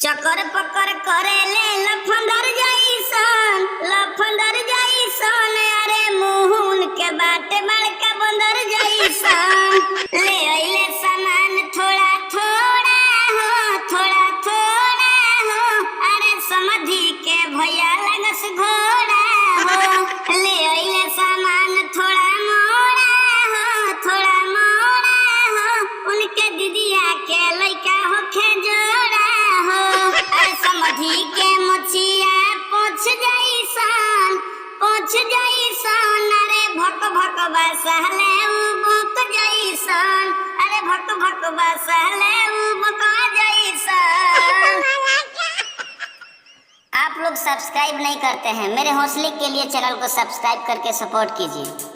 चकर पकर करे ले लफंदर जैसन अरे मुहुन के बाटे बड़का बंदर जैसन ले अइले सामान थोड़ा थोड़ा हो अरे समधी के भैया लगस घोड़ा हो ले अइले सामान थोड़ा मोड़ा हो उनके दीदिया के लइका होखे जोड़ा हो अरे समधी के मुछिया पोछ जैसन अरे भक बसहले उ बुक जैसन अरे भक बसहले उ बुक जैसन। आप लोग सब्सक्राइब नहीं करते हैं, मेरे हौसले के लिए चैनल को सब्सक्राइब करके सपोर्ट कीजिए।